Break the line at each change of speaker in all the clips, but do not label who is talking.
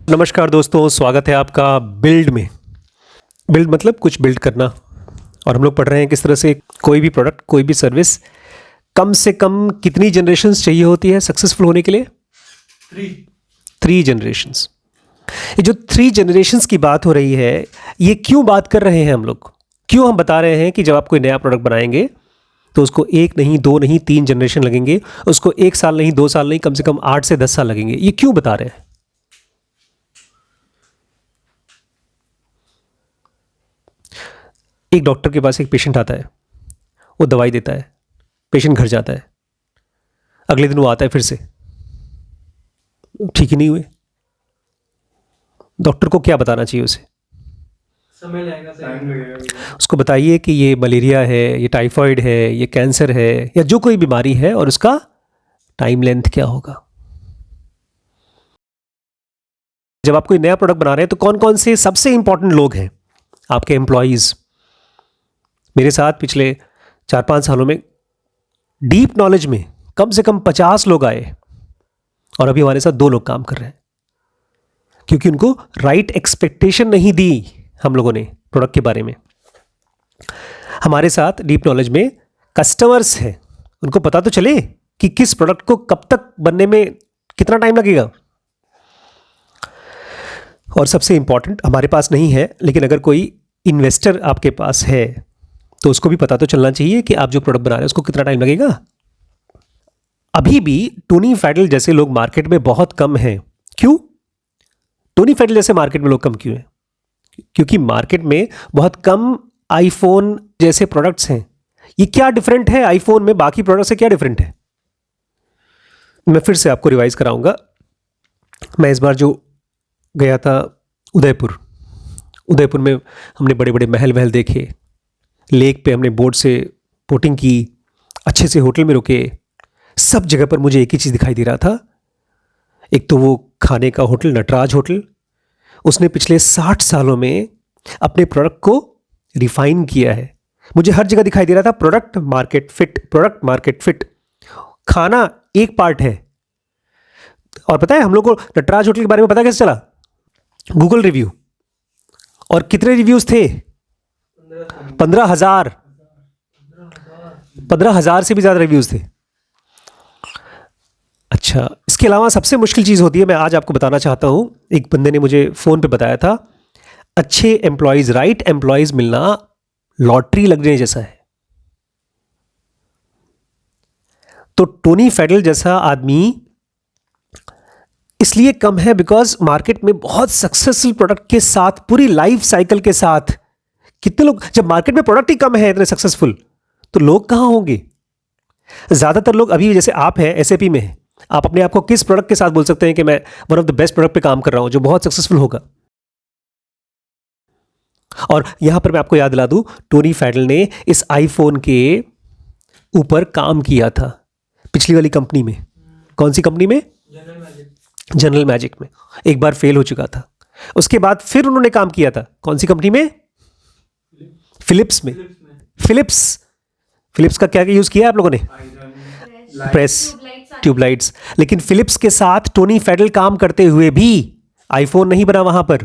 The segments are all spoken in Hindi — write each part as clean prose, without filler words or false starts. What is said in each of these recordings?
नमस्कार दोस्तों, स्वागत है आपका बिल्ड में। बिल्ड मतलब कुछ बिल्ड करना। और हम लोग पढ़ रहे हैं किस तरह से कोई भी प्रोडक्ट, कोई भी सर्विस कम से कम कितनी जनरेशन्स चाहिए होती है सक्सेसफुल होने के लिए? 3 जनरेशन्स। ये जो 3 जनरेशन्स की बात हो रही है, ये क्यों बात कर रहे हैं हम लोग? क्यों हम बता रहे हैं कि जब आप कोई नया प्रोडक्ट बनाएंगे तो उसको 1 नहीं, 2 नहीं, 3 जनरेशन लगेंगे, उसको 1 साल नहीं, 2 साल नहीं, कम से कम 8 से 10 साल लगेंगे। ये क्यों बता रहे हैं? एक डॉक्टर के पास एक पेशेंट आता है, वो दवाई देता है, पेशेंट घर जाता है, अगले दिन वो आता है फिर से, ठीक ही नहीं हुए। डॉक्टर को क्या बताना चाहिए उसे?
समय लगेगा, टाइम लगेगा।
उसको बताइए कि ये मलेरिया है, ये टाइफाइड है, ये कैंसर है, या जो कोई बीमारी है, और उसका टाइम लेंथ क्या होगा। जब आप कोई नया प्रोडक्ट बना रहे हैं तो कौन कौन से सबसे इंपॉर्टेंट लोग हैं? आपके एम्प्लॉयज़। मेरे साथ पिछले 4-5 सालों में डीप नॉलेज में कम से कम 50 लोग आए, और अभी हमारे साथ 2 लोग काम कर रहे हैं, क्योंकि उनको राइट एक्सपेक्टेशन नहीं दी हम लोगों ने प्रोडक्ट के बारे में। हमारे साथ डीप नॉलेज में कस्टमर्स हैं, उनको पता तो चले कि किस प्रोडक्ट को कब तक बनने में कितना टाइम लगेगा। और सबसे इंपॉर्टेंट, हमारे पास नहीं है, लेकिन अगर कोई इन्वेस्टर आपके पास है तो उसको भी पता तो चलना चाहिए कि आप जो प्रोडक्ट बना रहे हैं उसको कितना टाइम लगेगा। अभी भी टोनी फैडल जैसे लोग मार्केट में बहुत कम हैं। क्यों टोनी फैडल जैसे मार्केट में लोग कम क्यों हैं? क्योंकि मार्केट में बहुत कम आईफोन जैसे प्रोडक्ट्स हैं। ये क्या डिफरेंट है आईफोन में बाकी प्रोडक्ट से, क्या डिफरेंट है? मैं फिर से आपको रिवाइज कराऊंगा। मैं इस बार जो गया था उदयपुर में हमने बड़े बड़े महल वहल देखे, लेक पे हमने बोट से बोटिंग की, अच्छे से होटल में रुके। सब जगह पर मुझे एक ही चीज़ दिखाई दे रहा था। एक तो वो खाने का होटल, नटराज होटल, उसने पिछले 60 सालों में अपने प्रोडक्ट को रिफाइन किया है। मुझे हर जगह दिखाई दे रहा था product market fit, product market fit. खाना एक पार्ट है। और पता है हम लोग को नटराज होटल के बारे में पता कैसे चला? Google review. और कितने रिव्यूज़ थे? 15,000। 15,000 से भी ज़्यादा रिव्यूज़ थे। अच्छा, इसके अलावा सबसे मुश्किल चीज़ होती है, मैं आज आपको बताना चाहता हूँ। एक बंदे ने मुझे फ़ोन पे बताया था, अच्छे एम्प्लॉयज़, राइट एम्प्लॉयज़ मिलना लॉटरी लगने जैसा है। तो टोनी फैडल जैसा आदमी इसलिए कम है बिकॉज मार्केट में बहुत सक्सेसफुल प्रोडक्ट के साथ, पूरी लाइफ साइकिल के साथ कितने लोग, जब मार्केट में प्रोडक्ट ही कम है इतने सक्सेसफुल, तो लोग कहां होंगे? ज्यादातर लोग अभी जैसे आप हैं, एसएपी में हैं, आप अपने आप को किस प्रोडक्ट के साथ बोल सकते हैं कि मैं one of the best product पे काम कर रहा हूं जो बहुत सक्सेसफुल होगा? और यहां पर मैं आपको याद दिला दूं, टोनी फैडल ने इस आईफोन के ऊपर काम किया था पिछली वाली कंपनी में। कौन सी कंपनी में? जनरल मैजिक में। एक बार फेल हो चुका था, उसके बाद फिर उन्होंने काम किया था कौन सी कंपनी में? फिलिप्स में। फिलिप्स का क्या यूज किया आप लोगों ने? Press, tubelights. लेकिन फिलिप्स के साथ टोनी फैडल काम करते हुए भी आईफोन नहीं बना वहां पर।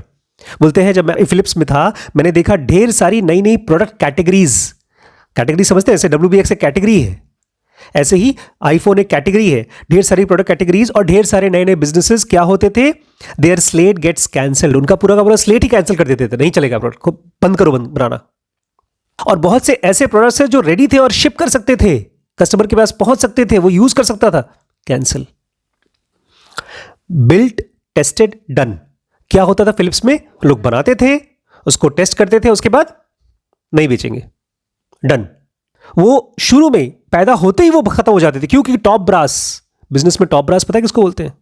बोलते हैं जब मैं फिलिप्स में था, मैंने देखा ढेर सारी नई नई प्रोडक्ट कैटेगरी समझते हैं? ऐसे WBX एक कैटेगरी है, ऐसे ही आईफोन एक कैटेगरी है। ढेर सारी प्रोडक्ट कैटेगरीज और ढेर सारे नए नए बिजनेसेस क्या होते थे? Their slate gets cancelled. उनका पूरा का पूरा स्लेट ही कैंसिल कर देते थे, नहीं चलेगा प्रोडक्ट को, बंद करो बनाना। और बहुत से ऐसे प्रोडक्ट्स हैं जो रेडी थे और शिप कर सकते थे, कस्टमर के पास पहुंच सकते थे, वो यूज कर सकता था, कैंसिल। Built, tested, done. क्या होता था फिलिप्स में? लोग बनाते थे, उसको टेस्ट करते थे, उसके बाद नहीं बेचेंगे, डन। वो शुरू में पैदा होते ही वो खत्म हो जाते थे, क्योंकि टॉप ब्रास, बिजनेस में टॉप ब्रास पता है किसको बोलते हैं?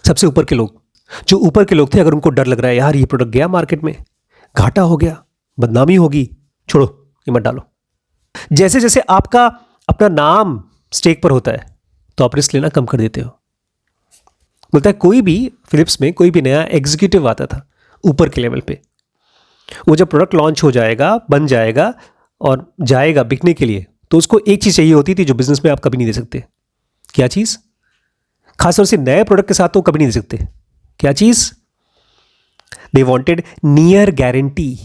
सबसे ऊपर के लोग। जो ऊपर के लोग थे, अगर उनको डर लग रहा है यार ये प्रोडक्ट गया मार्केट में, घाटा हो गया, बदनामी होगी, छोड़ो ये मत डालो। जैसे जैसे आपका अपना नाम स्टेक पर होता है तो आप रिस्क लेना कम कर देते हो। बोलता है कोई भी फिलिप्स में कोई भी नया एग्जीक्यूटिव आता था ऊपर के लेवल पे, वो जब प्रोडक्ट लॉन्च हो जाएगा, बन जाएगा और जाएगा बिकने के लिए, तो उसको एक चीज़ चाहिए होती थी जो बिजनेस में आप कभी नहीं दे सकते। क्या चीज़? खासतौर से नए प्रोडक्ट के साथ तो कभी नहीं दे सकते, क्या चीज़? They wanted near guarantee.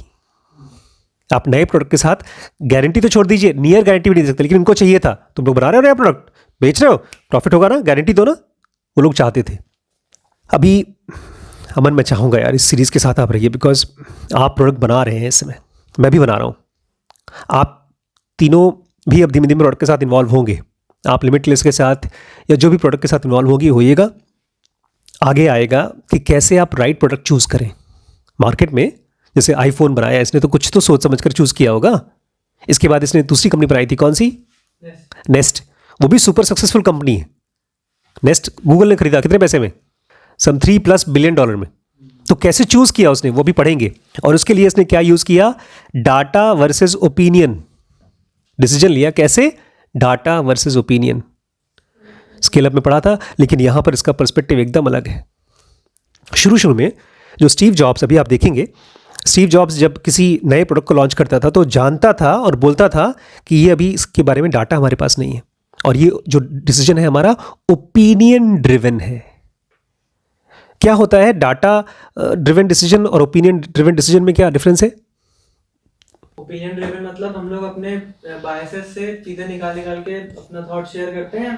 आप नए प्रोडक्ट के साथ गारंटी तो छोड़ दीजिए, नियर गारंटी भी नहीं दे सकते, लेकिन उनको चाहिए था। तुम लोग बना रहे हो नया प्रोडक्ट, बेच रहे हो, प्रॉफिट होगा ना, गारंटी दो ना। वो लोग चाहते थे। अभी अमन, मैं चाहूँगा यार इस सीरीज़ के साथ आप रहिए, बिकॉज आप प्रोडक्ट बना रहे हैं इस समय, मैं भी बना रहा हूँ। आप तीनों भी अब धीमे धीमे प्रोडक्ट के साथ इन्वॉल्व होंगे। आप लिमिटलेस के साथ या जो भी प्रोडक्ट के साथ इन्वॉल्व होइएगा। आगे आएगा कि कैसे आप राइट प्रोडक्ट चूज़ करें मार्केट में। जैसे आईफोन बनाया इसने, तो कुछ तो सोच समझ कर चूज़ किया होगा। इसके बाद इसने दूसरी कंपनी बनाई थी, कौन सी? नेस्ट। वो भी सुपर सक्सेसफुल कंपनी है। नेस्ट गूगल ने खरीदा, कितने पैसे में? सम $3+ बिलियन में। तो कैसे चूज़ किया उसने, वो भी पढ़ेंगे। और उसके लिए इसने क्या यूज़ किया? Data versus opinion. डिसीजन लिया कैसे? Data versus opinion. Scale up में पढ़ा था, लेकिन यहां पर इसका पर्सपेक्टिव एकदम अलग है। शुरू में जो स्टीव जॉब्स, अभी आप देखेंगे, स्टीव जॉब्स जब किसी नए प्रोडक्ट को लॉन्च करता था तो जानता था और बोलता था कि ये अभी इसके बारे में डाटा हमारे पास नहीं है, और ये जो डिसीजन है हमारा ओपिनियन ड्रिवन है। क्या होता है डाटा ड्रिवन डिसीजन और ओपिनियन ड्रिवन डिसीजन में क्या डिफरेंस है?
ओपिनियन ड्रिवन मतलब हम लोग अपने बायसेस से चीजें निकाल के अपना थॉट शेयर करते हैं,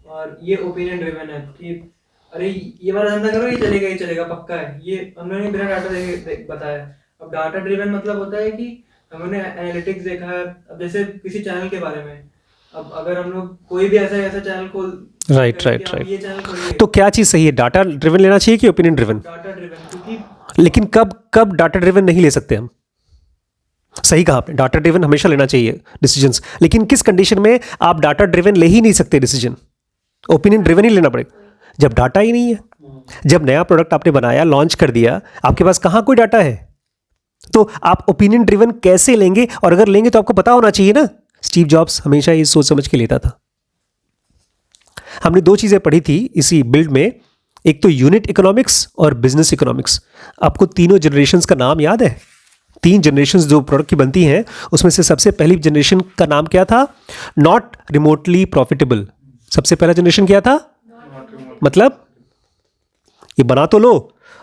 और ये ओपिनियन ड्रिवन है कि अरे ये वाला धंधा करो, ये चलेगा पक्का है, ये हमने बिना डाटा देखे बताया। अब डाटा ड्रिवन मतलब होता है कि हमने एनालिटिक्स देखा है। अब जैसे किसी चैनल के बारे में, अब अगर हम लोग कोई भी ऐसा चैनल खोल,
राइट।
ये चैनल खोलिए,
तो क्या चीज़ सही है, डाटा ड्रिवन लेना चाहिए कि ओपिनियन ड्रिवन?
Data driven. क्योंकि
लेकिन कब डाटा ड्रिवन नहीं ले सकते हम? सही कहा आपने, डाटा ड्रिवन हमेशा लेना चाहिए डिसीजंस, लेकिन किस कंडीशन में आप डाटा ड्रिवन ले ही नहीं सकते डिसीजन? ओपिनियन ड्रिवन ही लेना पड़ेगा जब डाटा ही नहीं है। जब नया प्रोडक्ट आपने बनाया, लॉन्च कर दिया, आपके पास कहाँ कोई डाटा है, तो आप ओपिनियन ड्रिवन कैसे लेंगे? और अगर लेंगे तो आपको पता होना चाहिए ना। स्टीव जॉब्स हमेशा ये सोच समझ के लेता था। हमने 2 चीज़ें पढ़ी थी इसी बिल्ड में, एक तो यूनिट इकोनॉमिक्स और बिजनेस इकोनॉमिक्स। आपको तीनों जनरेशन्स का नाम याद है? 3 जनरेशन्स जो प्रोडक्ट की बनती हैं, उसमें से सबसे पहली जनरेशन का नाम क्या था? Not remotely profitable. सबसे पहला जनरेशन क्या था? मतलब ये बना तो लो,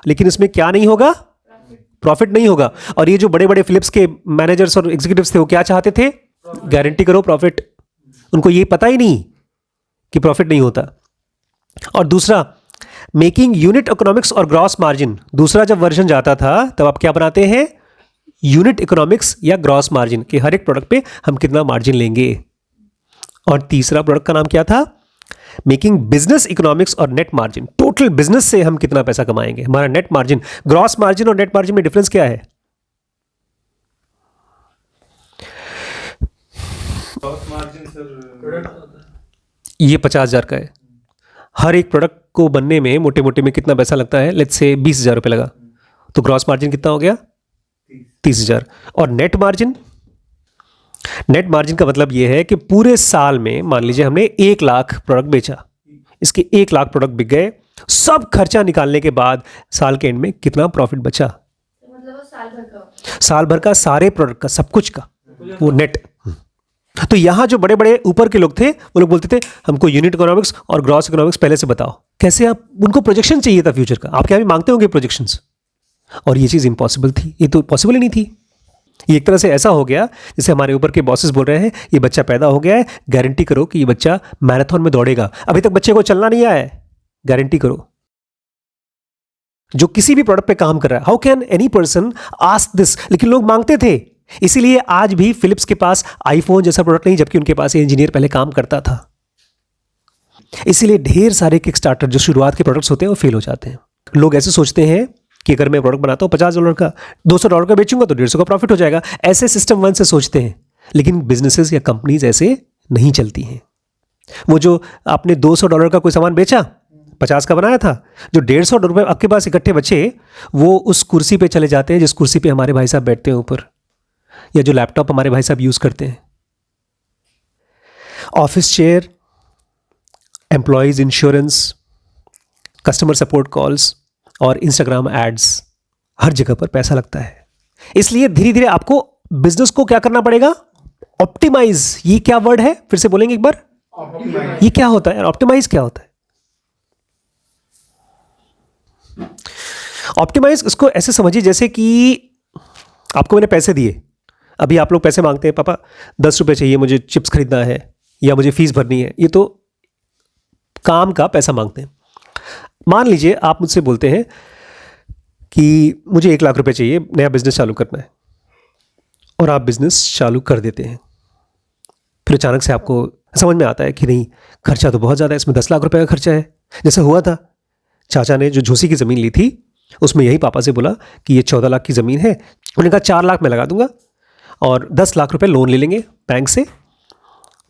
लेकिन इसमें क्या नहीं होगा? प्रॉफिट नहीं होगा। और ये जो बड़े बड़े फिलिप्स के मैनेजर्स और एग्जीक्यूटिव्स थे, वो क्या चाहते थे? गारंटी करो प्रॉफिट। उनको ये पता ही नहीं कि प्रॉफिट नहीं होता। और दूसरा, मेकिंग यूनिट इकोनॉमिक्स और ग्रॉस मार्जिन। दूसरा जब वर्जन जाता था तब आप क्या बनाते हैं? यूनिट इकोनॉमिक्स या ग्रॉस मार्जिन, कि हर एक प्रोडक्ट पे हम कितना मार्जिन लेंगे। और तीसरा प्रोडक्ट का नाम क्या था? मेकिंग बिजनेस इकोनॉमिक्स और नेट मार्जिन। टोटल बिजनेस से हम कितना पैसा कमाएंगे, हमारा नेट मार्जिन। ग्रॉस मार्जिन और नेट मार्जिन में डिफरेंस क्या है?
ग्रॉस मार्जिन सर,
ये 50,000 का है। हर एक प्रोडक्ट को बनने में मोटे मोटे में कितना पैसा लगता है? लेट्स से 20,000 रुपये लगा, तो ग्रॉस मार्जिन कितना हो गया? 30,000। और नेट मार्जिन? नेट मार्जिन का मतलब यह है कि पूरे साल में मान लीजिए हमने 1 लाख प्रोडक्ट बेचा, इसके 1 लाख प्रोडक्ट बिक गए, सब खर्चा निकालने के बाद साल के एंड में कितना प्रॉफिट बचा?
मतलब वो
साल भर का सारे प्रोडक्ट का, सब कुछ का, वो नेट। तो यहां जो बड़े बड़े ऊपर के लोग थे, वो लोग बोलते थे हमको यूनिट इकोनॉमिक्स और ग्रॉस इकोनॉमिक्स पहले से बताओ। कैसे? आप उनको प्रोजेक्शन चाहिए था फ्यूचर का। आप क्या भी मांगते होंगे प्रोजेक्शंस, और ये चीज़ इम्पॉसिबल थी, ये तो पॉसिबल ही नहीं थी। ये एक तरह से ऐसा हो गया जैसे हमारे ऊपर के बॉसेस बोल रहे हैं ये बच्चा पैदा हो गया है, गारंटी करो कि ये बच्चा मैराथन में दौड़ेगा। अभी तक बच्चे को चलना नहीं आया है, गारंटी करो। जो किसी भी प्रोडक्ट पे काम कर रहा है, how can any person ask this? लेकिन लोग मांगते थे। इसीलिए आज भी फिलिप्स के पास आईफोन जैसा प्रोडक्ट नहीं, जबकि उनके पास इंजीनियर पहले काम करता था। इसीलिए ढेर सारे किक स्टार्टर जो शुरुआत के प्रोडक्ट्स होते हैं वो फेल हो जाते हैं। लोग ऐसे सोचते हैं कि अगर मैं प्रोडक्ट बनाता हूँ $50 का, $200 का बेचूंगा तो $150 का प्रॉफिट हो जाएगा। ऐसे सिस्टम 1 से सोचते हैं, लेकिन बिजनेसेस या कंपनीज ऐसे नहीं चलती हैं। वो जो आपने $200 का कोई सामान बेचा, 50 का बनाया था, जो $150 आपके पास इकट्ठे बचे, वो उस कुर्सी पे चले जाते हैं जिस कुर्सी पे हमारे भाई साहब बैठते हैं ऊपर, या जो लैपटॉप हमारे भाई साहब यूज करते हैं। Office chair, employees insurance, customer support calls और इंस्टाग्राम एड्स, हर जगह पर पैसा लगता है। इसलिए धीरे धीरे आपको बिजनेस को क्या करना पड़ेगा? ऑप्टिमाइज। ये क्या वर्ड है, फिर से बोलेंगे एक बार? ये क्या होता है? ऑप्टिमाइज क्या होता है? ऑप्टिमाइज इसको ऐसे समझिए जैसे कि आपको मैंने पैसे दिए, अभी आप लोग पैसे मांगते हैं, पापा 10 रुपये चाहिए, मुझे चिप्स खरीदना है या मुझे फीस भरनी है, ये तो काम का पैसा मांगते हैं। मान लीजिए आप मुझसे बोलते हैं कि मुझे 1 लाख रुपए चाहिए, नया बिजनेस चालू करना है, और आप बिजनेस चालू कर देते हैं। फिर अचानक से आपको समझ में आता है कि नहीं, खर्चा तो बहुत ज़्यादा है, इसमें 10 लाख रुपए का खर्चा है। जैसे हुआ था, चाचा ने जो झूसी की ज़मीन ली थी, उसमें यही पापा से बोला कि ये 14 लाख की ज़मीन है, उन्होंने कहा 4 लाख मैं लगा दूंगा और 10 लाख रुपए लोन ले लेंगे बैंक से,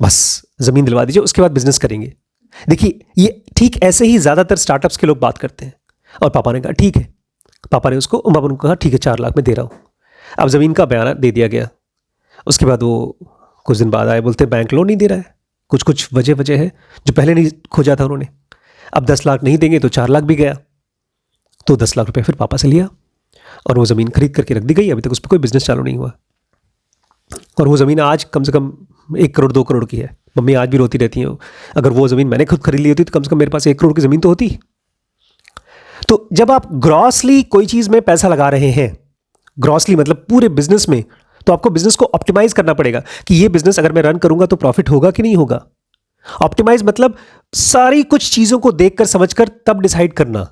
बस ज़मीन दिलवा दीजिए, उसके बाद बिजनेस करेंगे। देखिए, ये ठीक ऐसे ही ज़्यादातर स्टार्टअप्स के लोग बात करते हैं। और पापा ने कहा ठीक है, पापा ने उनको कहा ठीक है 4 लाख मैं दे रहा हूँ। अब ज़मीन का बयाना दे दिया गया। उसके बाद वो कुछ दिन बाद आए, बोलते बैंक लोन नहीं दे रहा है, कुछ वजह है जो पहले नहीं खोजा था उन्होंने। अब 10 लाख नहीं देंगे तो 4 लाख भी गया, तो 10 लाख रुपए फिर पापा से लिया और वो ज़मीन खरीद करके रख दी गई। अभी तक उस पर कोई बिजनेस चालू नहीं हुआ, और वो ज़मीन आज कम से कम 1 करोड़ 2 करोड़ की है। मम्मी आज भी रोती रहती हैं, अगर वो ज़मीन मैंने खुद खरीद ली होती तो कम से कम मेरे पास 1 करोड़ की ज़मीन तो होती। तो जब आप ग्रॉसली कोई चीज़ में पैसा लगा रहे हैं, ग्रॉसली मतलब पूरे बिजनेस में, तो आपको बिजनेस को ऑप्टिमाइज करना पड़ेगा कि ये बिजनेस अगर मैं रन करूंगा तो प्रॉफिट होगा कि नहीं होगा। ऑप्टिमाइज मतलब सारी कुछ चीज़ों को देखकर समझकर तब डिसाइड करना।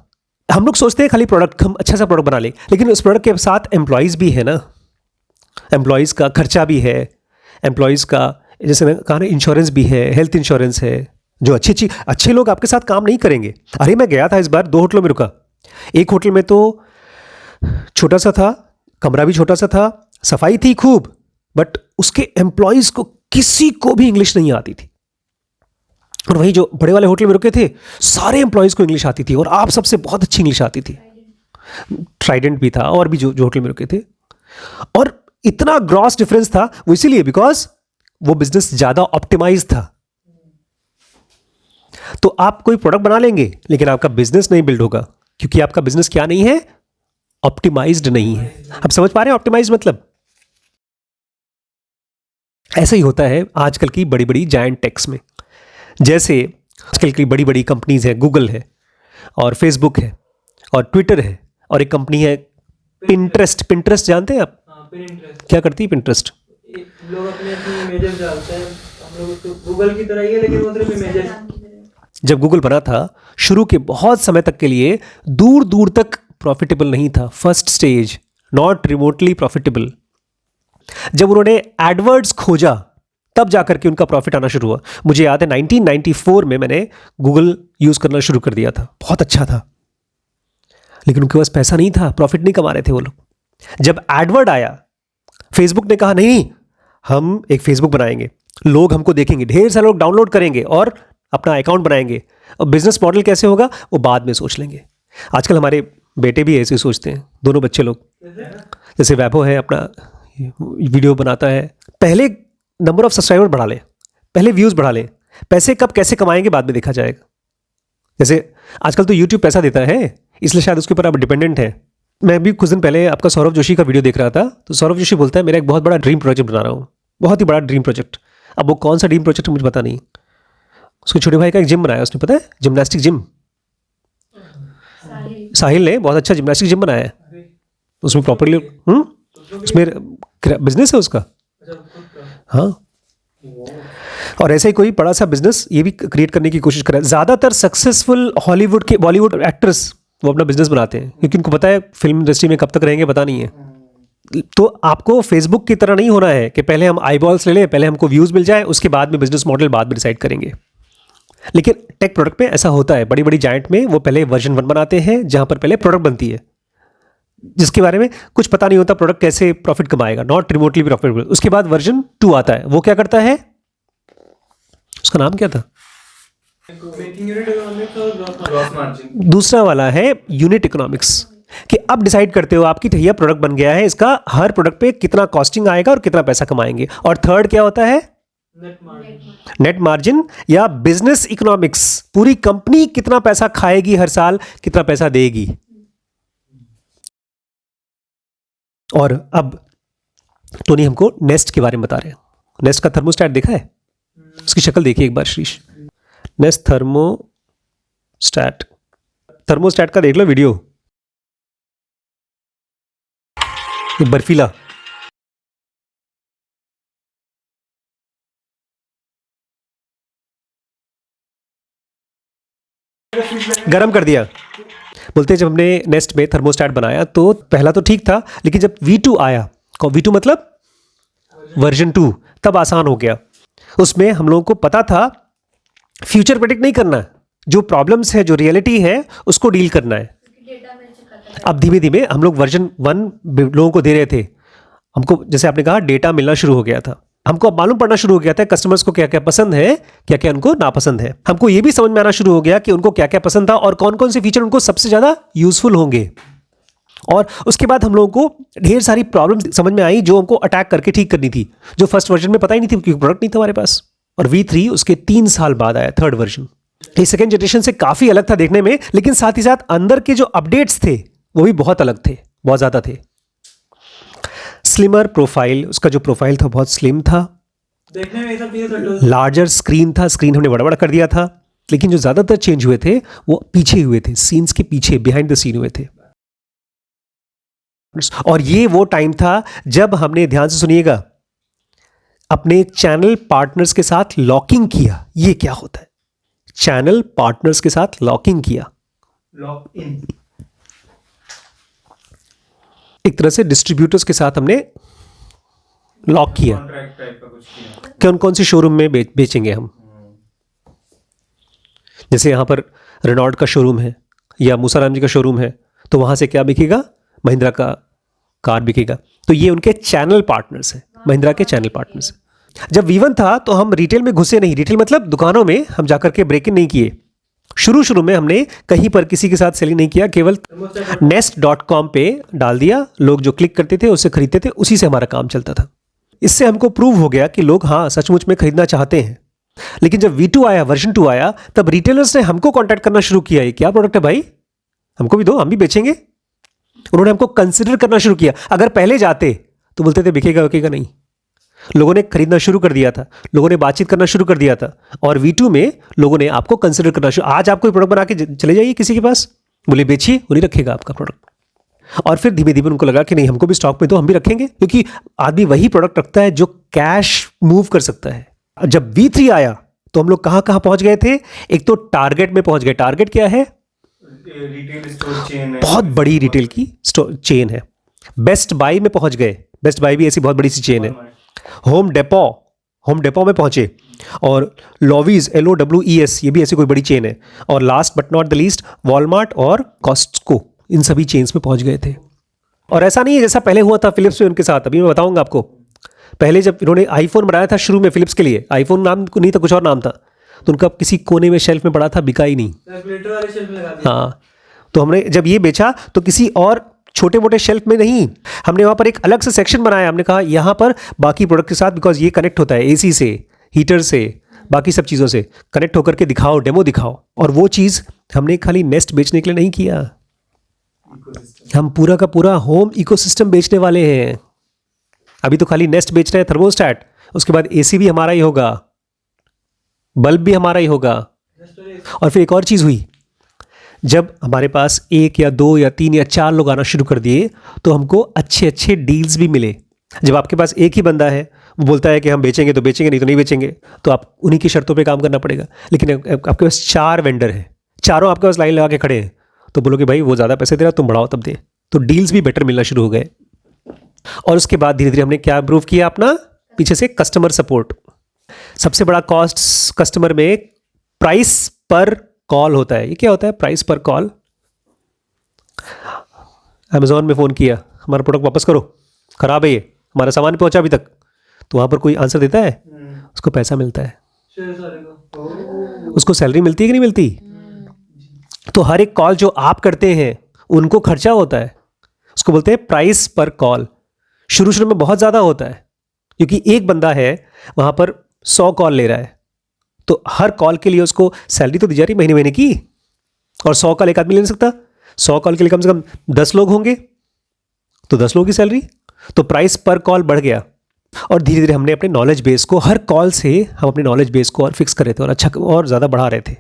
हम लोग सोचते हैं खाली प्रोडक्ट, हम अच्छा सा प्रोडक्ट बना लें, लेकिन उस प्रोडक्ट के साथ एम्प्लॉयज़ भी है ना, एम्प्लॉयज़ का खर्चा भी है, एम्प्लॉयज़ का जैसे मैं कहा ना इंश्योरेंस भी है, हेल्थ इंश्योरेंस है। जो अच्छे लोग आपके साथ काम नहीं करेंगे। अरे मैं गया था इस बार 2 होटलों में रुका। एक होटल में तो छोटा सा था, कमरा भी छोटा सा था, सफाई थी खूब, बट उसके एम्प्लॉयज़ को किसी को भी इंग्लिश नहीं आती थी। और वहीं जो बड़े वाले होटल में रुके थे, सारे एम्प्लॉयज़ को इंग्लिश आती थी और आप सबसे बहुत अच्छी इंग्लिश आती थी। ट्राइडेंट भी था और भी जो होटल में रुके थे। और इतना ग्रॉस डिफरेंस था, वो इसीलिए बिकॉज वो बिजनेस ज़्यादा ऑप्टिमाइज था। तो आप कोई प्रोडक्ट बना लेंगे लेकिन आपका बिजनेस नहीं बिल्ड होगा, क्योंकि आपका बिजनेस क्या नहीं है, ऑप्टिमाइज्ड नहीं है। आप समझ पा रहे हैं ऑप्टिमाइज मतलब? ऐसा ही होता है आजकल की बड़ी बड़ी जायंट टेक्स में। जैसे आजकल की बड़ी बड़ी कंपनीज है, गूगल है और फेसबुक है और ट्विटर है, और एक कंपनी है पिंटरेस्ट जानते हैं आप?
Pinterest।
क्या करती है पिंटरेस्ट?
लोग अपने इमेजेस डालते हैं, हम लोग उसको गूगल की तरह ही है लेकिन वो सिर्फ इमेजेस।
जब गूगल बना था, शुरू के बहुत समय तक के लिए दूर दूर तक प्रॉफिटेबल नहीं था। First stage, not remotely profitable. जब उन्होंने एडवर्ड्स खोजा तब जाकर के उनका प्रॉफिट आना शुरू हुआ। मुझे याद है 1994 में मैंने गूगल यूज़ करना शुरू कर दिया था, बहुत अच्छा था, लेकिन उनके पास पैसा नहीं था, प्रॉफिट नहीं कमा रहे थे वो लोग। जब एडवर्ड आया, फेसबुक ने कहा नहीं, हम एक फेसबुक बनाएंगे, लोग हमको देखेंगे, ढेर सारे लोग डाउनलोड करेंगे और अपना अकाउंट बनाएंगे, और बिजनेस मॉडल कैसे होगा वो बाद में सोच लेंगे। आजकल हमारे बेटे भी ऐसे सोचते हैं, दोनों बच्चे लोग। जैसे वैभव है, अपना वीडियो बनाता है, पहले नंबर ऑफ सब्सक्राइबर बढ़ा ले, पहले व्यूज़ बढ़ा ले, पैसे कब कैसे कमाएंगे बाद में देखा जाएगा। जैसे आजकल तो यूट्यूब पैसा देता है, इसलिए शायद उसके ऊपर आप डिपेंडेंट है। मैं भी कुछ दिन पहले आपका सौरभ जोशी का वीडियो देख रहा था, तो सौरभ जोशी बोलता है मेरा एक बहुत बड़ा ड्रीम प्रोजेक्ट बना रहा हूँ, बहुत ही बड़ा ड्रीम प्रोजेक्ट। अब वो कौन सा ड्रीम प्रोजेक्ट मुझे पता नहीं। उसके छोटे भाई का एक जिम बनाया उसने, पता है, जिमनास्टिक जिम। साहिल ने बहुत अच्छा जिमनास्टिक जिम बनाया है, उसमें प्रॉपरली उसमें बिजनेस है उसका। हाँ, और ऐसे ही कोई बड़ा सा बिजनेस ये भी क्रिएट करने की कोशिश कर रहा है। ज़्यादातर सक्सेसफुल हॉलीवुड के बॉलीवुड एक्टर्स वो अपना बिजनेस बनाते हैं, क्योंकि उनको पता है फिल्म इंडस्ट्री में कब तक रहेंगे पता नहीं है। तो आपको फेसबुक की तरह नहीं होना है कि पहले हम आईबॉल्स ले लें, पहले हमको व्यूज़ मिल जाए, उसके बाद में बिजनेस मॉडल बाद में डिसाइड करेंगे। लेकिन टेक प्रोडक्ट में ऐसा होता है, बड़ी बड़ी जायंट में वो पहले वर्जन 1 बनाते हैं, जहाँ पर पहले प्रोडक्ट बनती है, जिसके बारे में कुछ पता नहीं होता प्रोडक्ट कैसे प्रॉफिट कमाएगा, नॉट रिमोटली प्रॉफिटेबल। उसके बाद वर्जन 2 आता है, वो क्या करता है, उसका नाम क्या था,
मेकिंग यूनिट इकोनॉमिक्स और
ग्रॉस मार्जिन।
दूसरा वाला है यूनिट इकोनॉमिक्स, कि अब डिसाइड करते हो आपकी ठैया प्रोडक्ट बन गया है, इसका हर प्रोडक्ट पे कितना कॉस्टिंग आएगा और कितना पैसा कमाएंगे। और थर्ड क्या होता है, नेट मार्जिन या बिजनेस इकोनॉमिक्स, पूरी कंपनी कितना पैसा खाएगी हर साल, कितना पैसा देगी। और अब टोनी हमको नेस्ट के बारे में बता रहे हैं। नेस्ट का थर्मोस्टेट देखा है, उसकी शक्ल देखिए एक बार श्रीश। नेस्ट थर्मोस्टेट का देख लो वीडियो। एक बर्फीला। गरम कर दिया। बोलते हैं जब हमने नेस्ट में थर्मोस्टेट बनाया तो पहला तो ठीक था, लेकिन जब V2 आया, V2 मतलब वर्जन 2, तब आसान हो गया। उसमें हम लोगों को पता था फ्यूचर प्रेडिक्ट नहीं करना है, जो प्रॉब्लम्स है, जो रियलिटी है, उसको डील करना है। अब धीमे धीमे हम लोग वर्जन 1 लोगों को दे रहे थे। हमको जैसे आपने कहा डेटा मिलना शुरू हो गया था, हमको अब मालूम पड़ना शुरू हो गया था कस्टमर्स को क्या क्या पसंद है, क्या क्या उनको नापसंद है। हमको ये भी समझ में आना शुरू हो गया कि उनको क्या क्या पसंद था और कौन कौन से फीचर उनको सबसे ज़्यादा यूजफुल होंगे। और उसके बाद हम लोगों को ढेर सारी प्रॉब्लम समझ में आई जो हमको अटैक करके ठीक करनी थी, जो फर्स्ट वर्जन में पता ही नहीं थी क्योंकि प्रोडक्ट नहीं था हमारे पास। और V3 उसके 3 साल बाद आया, थर्ड वर्जन। ये सेकेंड जनरेशन से काफ़ी अलग था देखने में, लेकिन साथ ही साथ अंदर के जो अपडेट्स थे वो भी बहुत अलग थे, बहुत ज़्यादा थे। स्लिमर प्रोफाइल, उसका जो प्रोफाइल था बहुत स्लिम था,
देखने में ये सब चीजें
लार्जर स्क्रीन था, स्क्रीन हमने बड़ा बड़ा कर दिया था। लेकिन जो ज़्यादातर चेंज हुए थे वो पीछे हुए थे, सीन्स के पीछे, बिहाइंड द सीन हुए थे। और ये वो टाइम था जब हमने, ध्यान से सुनिएगा, अपने चैनल पार्टनर्स के साथ लॉकिंग किया। ये क्या होता है? चैनल पार्टनर्स के साथ लॉकिंग किया,
लॉक इन,
एक तरह से डिस्ट्रीब्यूटर्स के साथ हमने लॉक किया।
कॉन्ट्रैक्ट टाइप का कुछ किया।
कौन कौन से शोरूम में बेचेंगे हम। जैसे यहाँ पर रेनॉल्ट का शोरूम है या मूसाराम जी का शोरूम है, तो वहाँ से क्या बिकेगा? महिंद्रा का कार बिकेगा। तो ये उनके चैनल पार्टनर्स हैं, महिंद्रा के चैनल पार्टनर्स हैं। जब V1 था तो हम रिटेल में घुसे नहीं, रिटेल मतलब दुकानों में हम जाकर के ब्रेक इन नहीं किए। शुरू में हमने कहीं पर किसी के साथ सेलिंग नहीं किया, केवल nest.com पे डाल दिया। लोग जो क्लिक करते थे उससे खरीदते थे, उसी से हमारा काम चलता था। इससे हमको प्रूव हो गया कि लोग हाँ सचमुच में खरीदना चाहते हैं। लेकिन जब V2 आया, वर्जन 2 आया, तब रिटेलर्स ने हमको कांटेक्ट करना शुरू किया, ये क्या प्रोडक्ट है भाई, हमको भी दो, हम भी बेचेंगे। उन्होंने हमको कंसिडर करना शुरू किया। अगर पहले जाते तो बोलते थे बिकेगा बिकेगा नहीं। लोगों ने खरीदना शुरू कर दिया था, लोगों ने बातचीत करना शुरू कर दिया था। और V2 में लोगों ने आपको कंसिडर करना शुरू। आज आप कोई प्रोडक्ट बना के चले जाइए किसी के पास, बोले बेचिए, वो नहीं रखेगा आपका प्रोडक्ट। और फिर धीमे धीमे उनको लगा कि नहीं, हमको भी स्टॉक में दो, हम भी रखेंगे, क्योंकि आदमी वही प्रोडक्ट रखता है जो कैश मूव कर सकता है। जब V3 आया तो हम लोग कहाँ कहाँ पहुंच गए थे? एक तो टारगेट में पहुंच गए। टारगेट क्या है?
रिटेल स्टोर चेन है,
बहुत बड़ी रिटेल की चेन है। बेस्ट बाय में पहुंच गए, बेस्ट बाय भी ऐसी बहुत बड़ी सी चेन है। होम डेपो में पहुंचे। और लॉवीज, LOWES, ये भी ऐसी कोई बड़ी चेन है। और last but not the least Walmart और कॉस्टको, इन सभी चेन्स में पहुंच गए थे। और ऐसा नहीं है जैसा पहले हुआ था फिलिप्स में उनके साथ। अभी मैं बताऊंगा आपको। पहले जब इन्होंने आईफोन बनाया था शुरू में फिलिप्स के लिए, आईफोन नाम नहीं था, कुछ और नाम था, तो उनका किसी कोने में शेल्फ में पड़ा था, बिका ही नहीं।
कैलकुलेटर वाले शेल्फ में लगा दिया।
हाँ, तो हमने जब ये बेचा तो किसी और छोटे मोटे शेल्फ में नहीं, हमने वहाँ पर एक अलग से सेक्शन बनाया। हमने कहा यहाँ पर बाकी प्रोडक्ट के साथ, बिकॉज ये कनेक्ट होता है AC से, हीटर से, बाकी सब चीज़ों से कनेक्ट होकर के दिखाओ, डेमो दिखाओ। और वो चीज़ हमने खाली नेस्ट बेचने के लिए नहीं किया, हम पूरा का पूरा होम इकोसिस्टम बेचने वाले हैं। अभी तो खाली नेस्ट बेच रहे हैं, थर्मोस्टेट, उसके बाद AC भी हमारा ही होगा, बल्ब भी हमारा ही होगा। और फिर एक और चीज़ हुई, जब हमारे पास 1 या 2 या 3 या 4 लोग आना शुरू कर दिए तो हमको अच्छे अच्छे डील्स भी मिले। जब आपके पास एक ही बंदा है, वो बोलता है कि हम बेचेंगे तो बेचेंगे, नहीं तो नहीं बेचेंगे, तो आप उन्हीं की शर्तों पे काम करना पड़ेगा। लेकिन आपके पास 4 वेंडर हैं, चारों आपके पास लाइन लगा के खड़े हैं, तो बोलोगे भाई वो ज़्यादा पैसे दे रहा, तुम बढ़ाओ तब दे। तो डील्स भी बेटर मिलना शुरू हो गए। और उसके बाद धीरे धीरे हमने क्या इम्प्रूव किया अपना, पीछे से कस्टमर सपोर्ट। सबसे बड़ा कॉस्ट कस्टमर में प्राइस पर कॉल होता है। ये क्या होता है प्राइस पर कॉल? अमेजोन में फ़ोन किया, हमारा प्रोडक्ट वापस करो, ख़राब है ये, हमारा सामान पहुंचा अभी तक, तो वहाँ पर कोई आंसर देता है? उसको पैसा मिलता है,
शेयर सारे को।
उसको सैलरी मिलती है कि नहीं मिलती? तो हर एक कॉल जो आप करते हैं उनको खर्चा होता है, उसको बोलते हैं प्राइस पर कॉल। शुरू में बहुत ज़्यादा होता है, क्योंकि एक बंदा है वहाँ पर 100 कॉल ले रहा है, तो हर कॉल के लिए उसको सैलरी तो दी जा रही महीने महीने की, और 100 कॉल एक आदमी ले नहीं सकता। 100 कॉल के लिए कम से कम 10 लोग होंगे, तो 10 लोगों की सैलरी, तो प्राइस पर कॉल बढ़ गया। और धीरे धीरे हमने अपने नॉलेज बेस को, हर कॉल से हम अपने नॉलेज बेस को और फिक्स कर रहे थे और अच्छा और ज़्यादा बढ़ा रहे थे।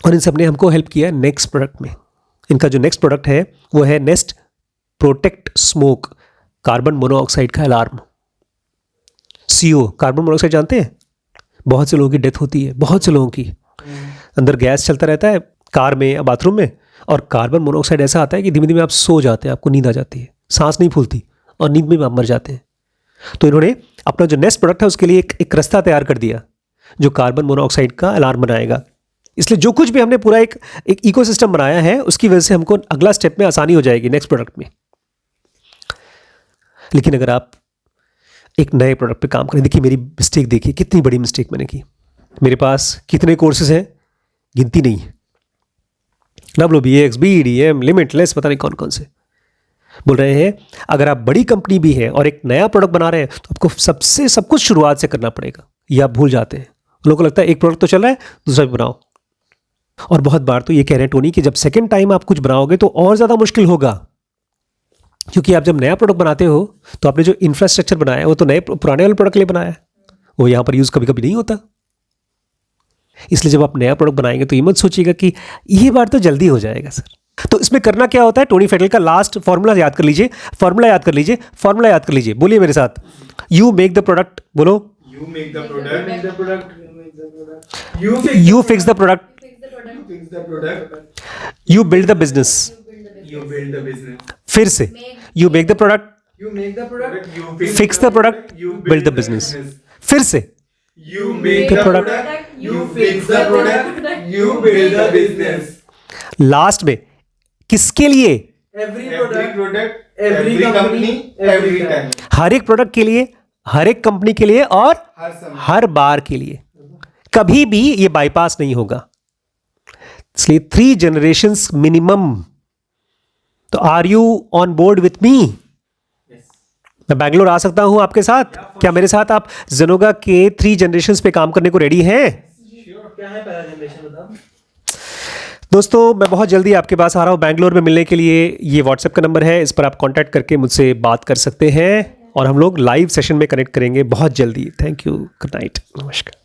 और इन सब ने हमको हेल्प किया नेक्स्ट प्रोडक्ट में। इनका जो नेक्स्ट प्रोडक्ट है वो है nest protect smoke carbon monoxide का अलार्म। CO कार्बन मोनोऑक्साइड जानते हैं, बहुत से लोगों की डेथ होती है, बहुत से लोगों की। अंदर गैस चलता रहता है कार में या बाथरूम में, और कार्बन मोनोऑक्साइड ऐसा आता है कि धीमे धीमे आप सो जाते हैं, आपको नींद आ जाती है, सांस नहीं फूलती और नींद में आप मर जाते हैं। तो इन्होंने अपना जो नेक्स्ट प्रोडक्ट है उसके लिए एक रास्ता तैयार कर दिया जो कार्बन मोनोऑक्साइड का अलार्म बनाएगा। इसलिए जो कुछ भी हमने पूरा एक इकोसिस्टम बनाया है उसकी वजह से हमको अगला स्टेप में आसानी हो जाएगी नेक्स्ट प्रोडक्ट में। लेकिन अगर आप एक नए प्रोडक्ट पे काम करें, देखिए मेरी मिस्टेक, देखिए कितनी बड़ी मिस्टेक मैंने की। मेरे पास कितने कोर्सेज हैं, गिनती नहीं है, WBX, BDM, लिमिटलेस, पता नहीं कौन कौन से। बोल रहे हैं अगर आप बड़ी कंपनी भी है और एक नया प्रोडक्ट बना रहे हैं तो आपको सबसे सब कुछ शुरुआत से करना पड़ेगा। ये आप भूल जाते हैं, लोगों को लगता है एक प्रोडक्ट तो चल रहा है दूसरा भी बनाओ। और बहुत बार तो ये कह रहे हैं टोनी कि जब सेकेंड टाइम आप कुछ बनाओगे तो और ज़्यादा मुश्किल होगा, क्योंकि आप जब नया प्रोडक्ट बनाते हो तो आपने जो इंफ्रास्ट्रक्चर बनाया है वो तो नए पुराने वाले प्रोडक्ट के लिए बनाया है, वो यहाँ पर यूज़ कभी कभी नहीं होता। इसलिए जब आप नया प्रोडक्ट बनाएंगे तो ये मत सोचिएगा कि ये बार तो जल्दी हो जाएगा सर। तो इसमें करना क्या होता है, टोनी फेडल का लास्ट फॉर्मूला याद कर लीजिए, फॉर्मूला याद कर लीजिए, बोलिए मेरे साथ, यू मेक द प्रोडक्ट, बोलो,
You make the product.
Make the product.
You fix the product,
You fix the product.
You build the business.
You build the business.
फिर से, you make the product,
You make the product.
You
fix the product,
You
build the business. फिर से,
You make
The
the
product.
product. You fix the product. You build the business.
Last में किसके लिए,
Every
Every
product.
product.
Every company,
Every time.
हर एक प्रोडक्ट के लिए, हर एक कंपनी के लिए और
हर समय.
हर बार के लिए। कभी भी ये बाईपास नहीं होगा। इसलिए 3 generations मिनिमम। तो are you on board with me?
Yes.
मैं बैंगलोर आ सकता हूं आपके साथ? क्या मेरे साथ आप जेनोगा के 3 generations पे काम करने को रेडी हैं?
क्या है पहला जनरेशन बताओ?
दोस्तों मैं बहुत जल्दी आपके पास आ रहा हूँ बैंगलोर में मिलने के लिए। ये व्हाट्सएप का नंबर है, इस पर आप कांटेक्ट करके मुझसे बात कर सकते हैं और हम लोग लाइव सेशन में कनेक्ट करेंगे बहुत जल्दी। थैंक यू, गुड नाइट, नमस्कार।